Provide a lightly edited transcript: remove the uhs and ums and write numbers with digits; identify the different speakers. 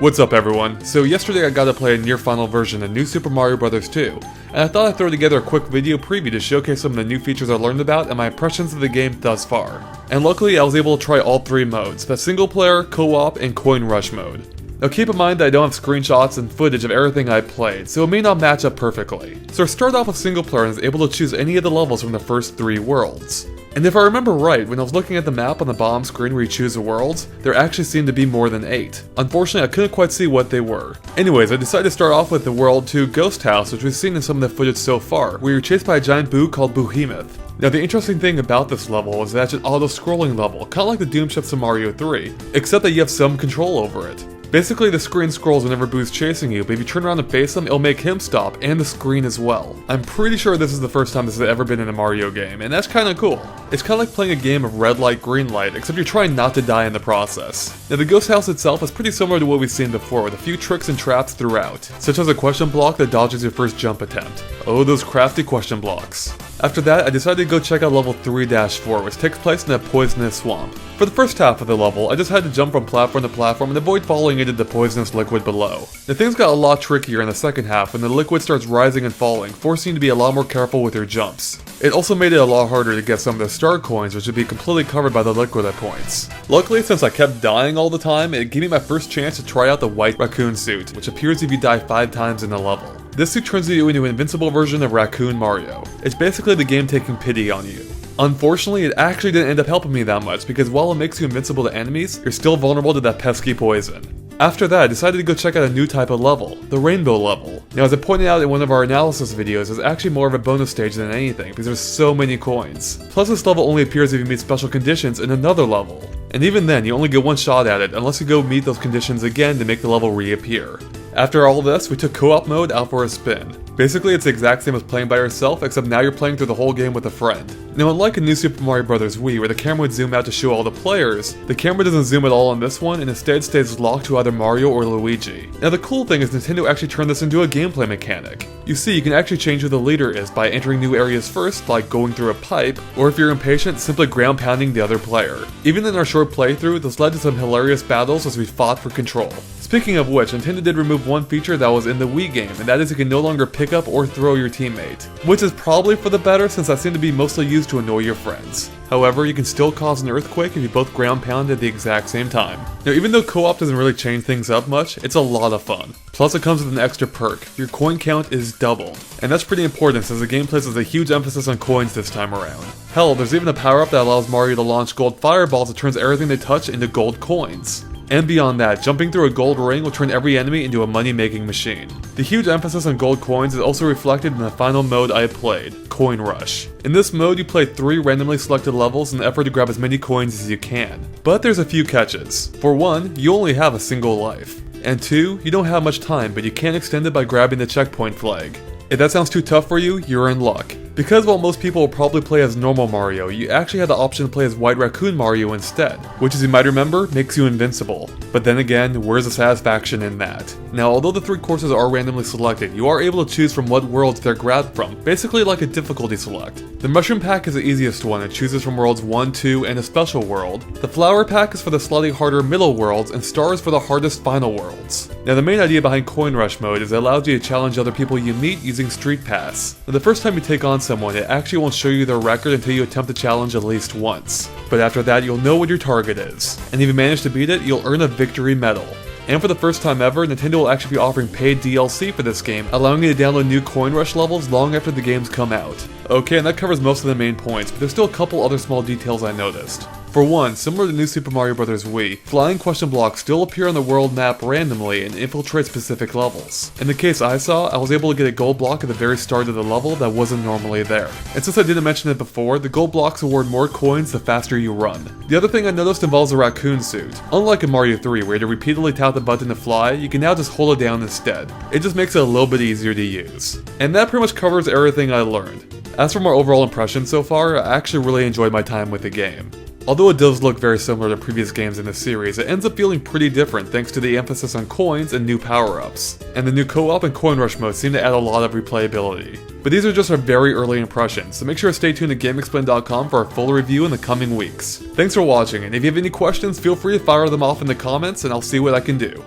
Speaker 1: What's up everyone? So yesterday I got to play a near final version of New Super Mario Bros. 2, and I thought I'd throw together a quick video preview to showcase some of the new features I learned about and my impressions of the game thus far. And luckily I was able to try all three modes, the single player, co-op, and coin rush mode. Now keep in mind that I don't have screenshots and footage of everything I played, so it may not match up perfectly. So I started off with single player and was able to choose any of the levels from the first 3 worlds. And if I remember right, when I was looking at the map on the bottom screen where you choose the worlds, there actually seemed to be more than 8. Unfortunately, I couldn't quite see what they were. Anyways, I decided to start off with the World 2 Ghost House, which we've seen in some of the footage so far, where you're chased by a giant boo called Behemoth. Now the interesting thing about this level is that it's an auto-scrolling level, kinda like the Doom ships in Mario 3, except that you have some control over it. Basically, the screen scrolls whenever Boo's chasing you, but if you turn around and face him, it'll make him stop, and the screen as well. I'm pretty sure this is the first time this has ever been in a Mario game, and that's kinda cool. It's kinda like playing a game of red light, green light, except you're trying not to die in the process. Now the ghost house itself is pretty similar to what we've seen before, with a few tricks and traps throughout, such as a question block that dodges your first jump attempt. Oh, those crafty question blocks. After that, I decided to go check out level 3-4, which takes place in a poisonous swamp. For the first half of the level, I just had to jump from platform to platform and avoid falling into the poisonous liquid below. The things got a lot trickier in the second half when the liquid starts rising and falling, forcing you to be a lot more careful with your jumps. It also made it a lot harder to get some of the star coins, which would be completely covered by the liquid at points. Luckily, since I kept dying all the time, it gave me my first chance to try out the white Raccoon Suit, which appears if you die 5 times in a level. This suit turns you into an invincible version of Raccoon Mario. It's basically the game taking pity on you. Unfortunately, it actually didn't end up helping me that much, because while it makes you invincible to enemies, you're still vulnerable to that pesky poison. After that, I decided to go check out a new type of level, the Rainbow level. Now, as I pointed out in one of our analysis videos, it's actually more of a bonus stage than anything, because there's so many coins. Plus, this level only appears if you meet special conditions in another level. And even then, you only get one shot at it, unless you go meet those conditions again to make the level reappear. After all this, we took co-op mode out for a spin. Basically, it's the exact same as playing by yourself, except now you're playing through the whole game with a friend. Now, unlike in New Super Mario Bros. Wii, where the camera would zoom out to show all the players, the camera doesn't zoom at all on this one, and instead stays locked to either Mario or Luigi. Now, the cool thing is Nintendo actually turned this into a gameplay mechanic. You see, you can actually change who the leader is by entering new areas first, like going through a pipe, or if you're impatient, simply ground pounding the other player. Even in our short playthrough, this led to some hilarious battles as we fought for control. Speaking of which, Nintendo did remove one feature that was in the Wii game, and that is you can no longer pick up or throw your teammate. Which is probably for the better, since that seemed to be mostly used to annoy your friends. However, you can still cause an earthquake if you both ground pound at the exact same time. Now, even though co-op doesn't really change things up much, it's a lot of fun. Plus, it comes with an extra perk. Your coin count is doubled. And that's pretty important since the game places a huge emphasis on coins this time around. Hell, there's even a power-up that allows Mario to launch gold fireballs that turns everything they touch into gold coins. And beyond that, jumping through a gold ring will turn every enemy into a money-making machine. The huge emphasis on gold coins is also reflected in the final mode I played, Coin Rush. In this mode, you play 3 randomly selected levels in the effort to grab as many coins as you can. But there's a few catches. For one, you only have a single life. And 2, you don't have much time, but you can extend it by grabbing the checkpoint flag. If that sounds too tough for you, you're in luck. Because while most people will probably play as normal Mario, you actually have the option to play as White Raccoon Mario instead, which as you might remember, makes you invincible. But then again, where's the satisfaction in that? Now, although the 3 courses are randomly selected, you are able to choose from what worlds they're grabbed from, basically like a difficulty select. The Mushroom Pack is the easiest one, it chooses from worlds 1, 2, and a special world. The Flower Pack is for the slightly harder middle worlds, and Star is for the hardest final worlds. Now, the main idea behind Coin Rush mode is it allows you to challenge other people you meet using Street Pass. Now, the first time you take on someone, it actually won't show you their record until you attempt the challenge at least once. But after that, you'll know what your target is. And if you manage to beat it, you'll earn a victory medal. And for the first time ever, Nintendo will actually be offering paid DLC for this game, allowing you to download new Coin Rush levels long after the games come out. Okay, and that covers most of the main points, but there's still a couple other small details I noticed. For one, similar to New Super Mario Bros. Wii, flying question blocks still appear on the world map randomly and infiltrate specific levels. In the case I saw, I was able to get a gold block at the very start of the level that wasn't normally there. And since I didn't mention it before, the gold blocks award more coins the faster you run. The other thing I noticed involves the Raccoon Suit. Unlike in Mario 3 where you had to repeatedly tap the button to fly, you can now just hold it down instead. It just makes it a little bit easier to use. And that pretty much covers everything I learned. As for my overall impression so far, I actually really enjoyed my time with the game. Although it does look very similar to previous games in the series, it ends up feeling pretty different thanks to the emphasis on coins and new power-ups. And the new co-op and coin rush modes seem to add a lot of replayability. But these are just our very early impressions, so make sure to stay tuned to GameXplain.com for our full review in the coming weeks. Thanks for watching, and if you have any questions, feel free to fire them off in the comments and I'll see what I can do.